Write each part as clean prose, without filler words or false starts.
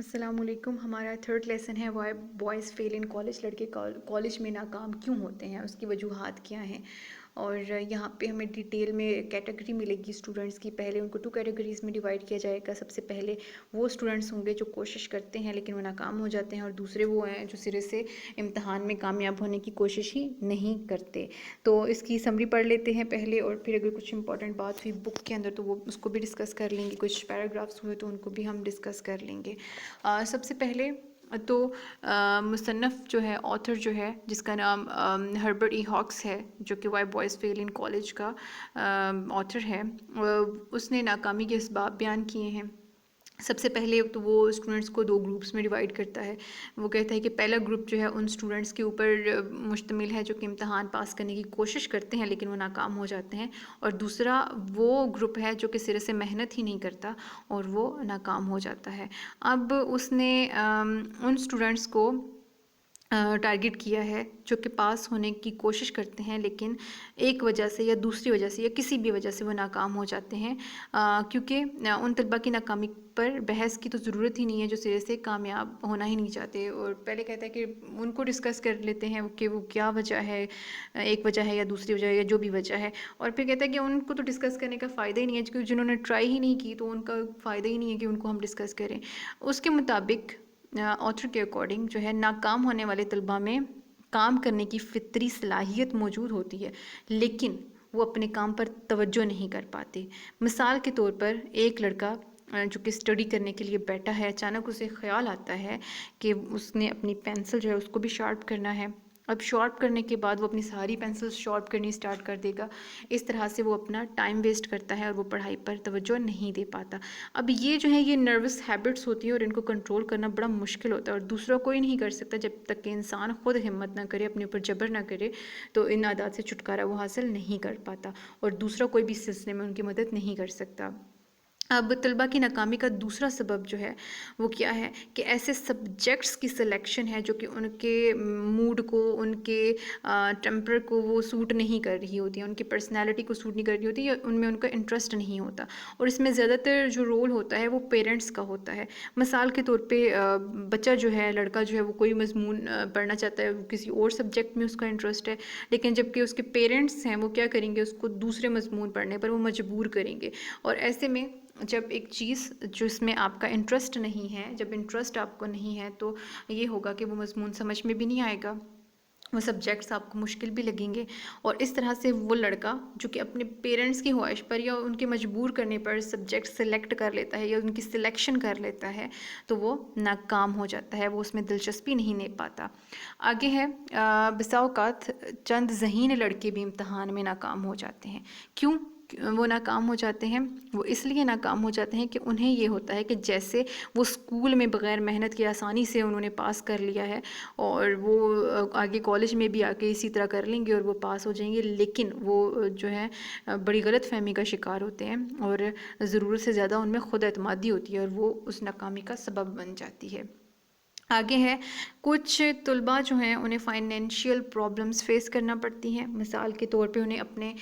السلام علیکم. ہمارا تھرڈ لیسن ہے why boys fail in college. لڑکے کالج میں ناکام کیوں ہوتے ہیں, اس کی وجوہات کیا ہیں, اور یہاں پہ ہمیں ڈیٹیل میں کیٹیگری ملے گی اسٹوڈنٹس کی. پہلے ان کو 2 کیٹیگریز میں ڈیوائڈ کیا جائے گا. سب سے پہلے وہ اسٹوڈنٹس ہوں گے جو کوشش کرتے ہیں لیکن وہ ناکام ہو جاتے ہیں, اور دوسرے وہ ہیں جو سرے سے امتحان میں کامیاب ہونے کی کوشش ہی نہیں کرتے. تو اس کی سمری پڑھ لیتے ہیں پہلے, اور پھر اگر کچھ امپورٹنٹ بات ہوئی بک کے اندر تو وہ اس کو بھی ڈسکس کر لیں گے. کچھ پیراگرافس ہوئے تو ان کو بھی ہم ڈسکس کر لیں گے. سب سے پہلے تو مصنف جو ہے, آتھر جو ہے, جس کا نام ہربرٹ ای ہاکس ہے, جو کہ why boys fail in college کا آتھر ہے, اس نے ناکامی کے اسباب بیان کیے ہیں. سب سے پہلے تو وہ اسٹوڈنٹس کو 2 گروپس میں ڈیوائڈ کرتا ہے. وہ کہتا ہے کہ پہلا گروپ جو ہے ان اسٹوڈنٹس کے اوپر مشتمل ہے جو کہ امتحان پاس کرنے کی کوشش کرتے ہیں لیکن وہ ناکام ہو جاتے ہیں, اور دوسرا وہ گروپ ہے جو کہ سرے سے محنت ہی نہیں کرتا اور وہ ناکام ہو جاتا ہے. اب اس نے ان اسٹوڈنٹس کو ٹارگٹ کیا ہے جو کہ پاس ہونے کی کوشش کرتے ہیں لیکن ایک وجہ سے یا دوسری وجہ سے یا کسی بھی وجہ سے وہ ناکام ہو جاتے ہیں, کیونکہ ان طلباء کی ناکامی پر بحث کی تو ضرورت ہی نہیں ہے جو سرے سے کامیاب ہونا ہی نہیں چاہتے. اور پہلے کہتا ہے کہ ان کو ڈسکس کر لیتے ہیں کہ وہ کیا وجہ ہے, ایک وجہ ہے یا دوسری وجہ ہے یا جو بھی وجہ ہے. اور پھر کہتا ہے کہ ان کو تو ڈسکس کرنے کا فائدہ ہی نہیں ہے, کیونکہ جنہوں نے ٹرائی ہی نہیں کی تو ان کا فائدہ ہی نہیں ہے کہ ان کو ہم ڈسکس کریں. اس کے مطابق آتھر کے اکارڈنگ جو ہے, ناکام ہونے والے طلباء میں کام کرنے کی فطری صلاحیت موجود ہوتی ہے لیکن وہ اپنے کام پر توجہ نہیں کر پاتے. مثال کے طور پر ایک لڑکا جو کہ اسٹڈی کرنے کے لیے بیٹھا ہے, اچانک اسے خیال آتا ہے کہ اس نے اپنی پینسل جو ہے اس کو بھی شارپ کرنا ہے. اب شارپ کرنے کے بعد وہ اپنی ساری پینسلز شارپ کرنی اسٹارٹ کر دے گا. اس طرح سے وہ اپنا ٹائم ویسٹ کرتا ہے اور وہ پڑھائی پر توجہ نہیں دے پاتا. اب یہ جو ہے یہ نروس ہیبٹس ہوتی ہیں اور ان کو کنٹرول کرنا بڑا مشکل ہوتا ہے, اور دوسرا کوئی نہیں کر سکتا جب تک کہ انسان خود ہمت نہ کرے, اپنے اوپر جبر نہ کرے تو ان عادات سے چھٹکارا وہ حاصل نہیں کر پاتا, اور دوسرا کوئی بھی اس سلسلے میں ان کی مدد نہیں کر سکتا. اب طلباء کی ناکامی کا دوسرا سبب جو ہے وہ کیا ہے کہ ایسے سبجیکٹس کی سلیکشن ہے جو کہ ان کے موڈ کو, ان کے ٹیمپر کو وہ سوٹ نہیں کر رہی ہوتی ہیں, ان کی پرسنالٹی کو سوٹ نہیں کر رہی ہوتی, یا ان میں ان کا انٹرسٹ نہیں ہوتا. اور اس میں زیادہ تر جو رول ہوتا ہے وہ پیرنٹس کا ہوتا ہے. مثال کے طور پہ بچہ جو ہے, لڑکا جو ہے, وہ کوئی مضمون پڑھنا چاہتا ہے, کسی اور سبجیکٹ میں اس کا انٹرسٹ ہے, لیکن جب کہ اس کے پیرنٹس ہیں وہ کیا کریں گے, اس کو دوسرے مضمون پڑھنے پر وہ مجبور کریں گے. اور ایسے میں جب ایک چیز جو اس میں آپ کا انٹرسٹ نہیں ہے, جب انٹرسٹ آپ کو نہیں ہے تو یہ ہوگا کہ وہ مضمون سمجھ میں بھی نہیں آئے گا, وہ سبجیکٹس آپ کو مشکل بھی لگیں گے. اور اس طرح سے وہ لڑکا جو کہ اپنے پیرنٹس کی خواہش پر یا ان کے مجبور کرنے پر سبجیکٹ سلیکٹ کر لیتا ہے یا ان کی سلیکشن کر لیتا ہے تو وہ ناکام ہو جاتا ہے, وہ اس میں دلچسپی نہیں لے پاتا. آگے ہے, بسا اوقات چند ذہین لڑکے بھی امتحان میں ناکام ہو جاتے ہیں. کیوں وہ ناکام ہو جاتے ہیں؟ وہ اس لیے ناکام ہو جاتے ہیں کہ انہیں یہ ہوتا ہے کہ جیسے وہ اسکول میں بغیر محنت کے آسانی سے انہوں نے پاس کر لیا ہے, اور وہ آگے کالج میں بھی آ کے اسی طرح کر لیں گے اور وہ پاس ہو جائیں گے, لیکن وہ جو ہے بڑی غلط فہمی کا شکار ہوتے ہیں اور ضرورت سے زیادہ ان میں خود اعتمادی ہوتی ہے اور وہ اس ناکامی کا سبب بن جاتی ہے. آگے ہے, کچھ طلباء جو ہیں انہیں فائنینشیل پرابلمس فیس کرنا پڑتی ہیں. مثال کے طور پہ انہیں اپنے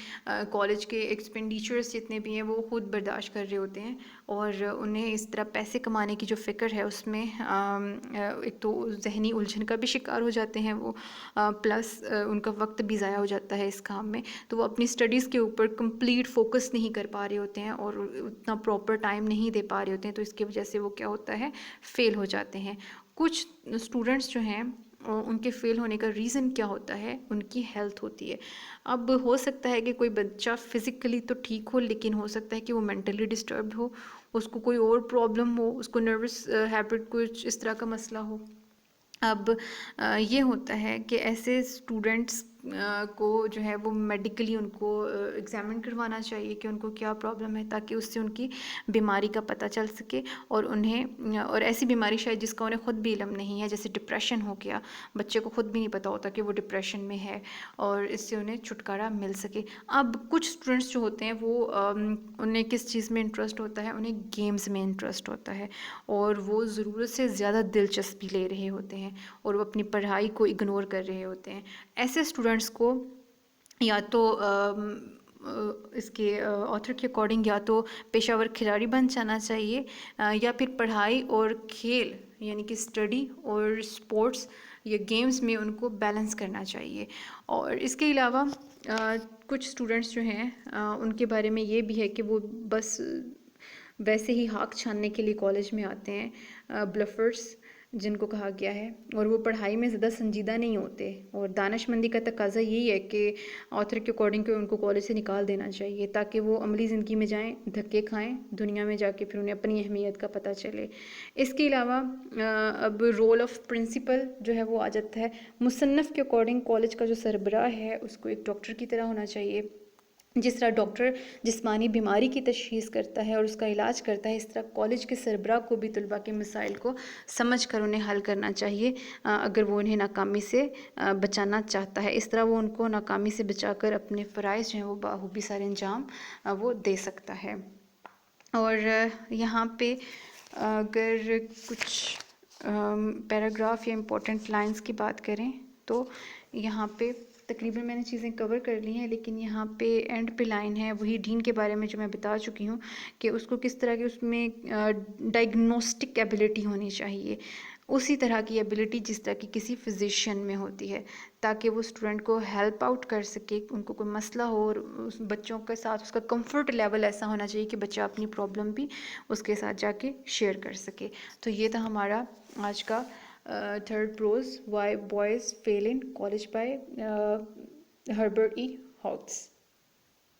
کالج کے ایکسپینڈیچرز جتنے بھی ہیں وہ خود برداشت کر رہے ہوتے ہیں, اور انہیں اس طرح پیسے کمانے کی جو فکر ہے اس میں ایک تو ذہنی الجھن کا بھی شکار ہو جاتے ہیں وہ, پلس ان کا وقت بھی ضائع ہو جاتا ہے اس کام میں. تو وہ اپنی اسٹڈیز کے اوپر کمپلیٹ فوکس نہیں کر پا رہے ہوتے ہیں اور اتنا پراپر ٹائم نہیں دے پا رہے ہوتے ہیں, تو اس کی وجہ سے وہ کیا ہوتا ہے, فیل ہو جاتے ہیں. کچھ اسٹوڈنٹس جو ہیں ان کے فیل ہونے کا ریزن کیا ہوتا ہے, ان کی ہیلتھ ہوتی ہے. اب ہو سکتا ہے کہ کوئی بچہ فزیکلی تو ٹھیک ہو لیکن ہو سکتا ہے کہ وہ مینٹلی ڈسٹربڈ ہو, اس کو کوئی اور پرابلم ہو, اس کو نروس ہیبٹ کچھ اس طرح کا مسئلہ ہو. اب یہ ہوتا ہے کہ ایسے اسٹوڈنٹس کو جو ہے وہ میڈیکلی ان کو ایگزامن کروانا چاہیے کہ ان کو کیا پرابلم ہے, تاکہ اس سے ان کی بیماری کا پتہ چل سکے, اور انہیں اور ایسی بیماری شاید جس کا انہیں خود بھی علم نہیں ہے, جیسے ڈپریشن ہو گیا, بچے کو خود بھی نہیں پتہ ہوتا کہ وہ ڈپریشن میں ہے, اور اس سے انہیں چھٹکارا مل سکے. اب کچھ اسٹوڈنٹس جو ہوتے ہیں وہ انہیں کس چیز میں انٹرسٹ ہوتا ہے, انہیں گیمز میں انٹرسٹ ہوتا ہے, اور وہ ضرورت سے زیادہ دلچسپی لے رہے ہوتے ہیں اور وہ اپنی پڑھائی کو اگنور کر رہے ہوتے ہیں. ایسے اسٹوڈنٹس کو یا تو اس کے آتھر کے اکارڈنگ یا تو پیشہ ور کھلاڑی بن جانا چاہیے یا پھر پڑھائی اور کھیل یعنی کہ اسٹڈی اور اسپورٹس یا گیمز میں ان کو بیلنس کرنا چاہیے. اور اس کے علاوہ کچھ اسٹوڈنٹس جو ہیں ان کے بارے میں یہ بھی ہے کہ وہ بس ویسے ہی ہاک چھاننے کے لیے کالج میں آتے ہیں، بلفرس جن کو کہا گیا ہے، اور وہ پڑھائی میں زیادہ سنجیدہ نہیں ہوتے. اور دانش مندی کا تقاضا یہی ہے کہ آتھر کے اکارڈنگ کہ ان کو کالج سے نکال دینا چاہیے تاکہ وہ عملی زندگی میں جائیں، دھکے کھائیں دنیا میں جا کے، پھر انہیں اپنی اہمیت کا پتہ چلے. اس کے علاوہ اب رول آف پرنسپل جو ہے وہ آ جاتا ہے. مصنف کے اکارڈنگ کالج کا جو سربراہ ہے اس کو ایک ڈاکٹر کی طرح ہونا چاہیے. جس طرح ڈاکٹر جسمانی بیماری کی تشخیص کرتا ہے اور اس کا علاج کرتا ہے، اس طرح کالج کے سربراہ کو بھی طلباء کے مسائل کو سمجھ کر انہیں حل کرنا چاہیے اگر وہ انہیں ناکامی سے بچانا چاہتا ہے. اس طرح وہ ان کو ناکامی سے بچا کر اپنے فرائض جو ہیں وہ بخوبی سارے انجام وہ دے سکتا ہے. اور یہاں پہ اگر کچھ پیراگراف یا امپورٹنٹ لائنز کی بات کریں تو یہاں پہ تقریباً میں نے چیزیں کور کر لی ہیں، لیکن یہاں پہ اینڈ پہ لائن ہے وہی ڈین کے بارے میں جو میں بتا چکی ہوں کہ اس کو کس طرح کی اس میں ڈائگنوسٹک ایبلٹی ہونی چاہیے، اسی طرح کی ایبلٹی جس طرح کی کسی فزیشین میں ہوتی ہے، تاکہ وہ اسٹوڈنٹ کو ہیلپ آؤٹ کر سکے. ان کو کوئی مسئلہ ہو اور اس بچوں کے ساتھ اس کا کمفرٹ لیول ایسا ہونا چاہیے کہ بچہ اپنی پرابلم بھی اس کے ساتھ جا کے شیئر کر سکے. تو یہ تھا ہمارا آج کا third prose why boys fail in college by Herbert E ہاکس.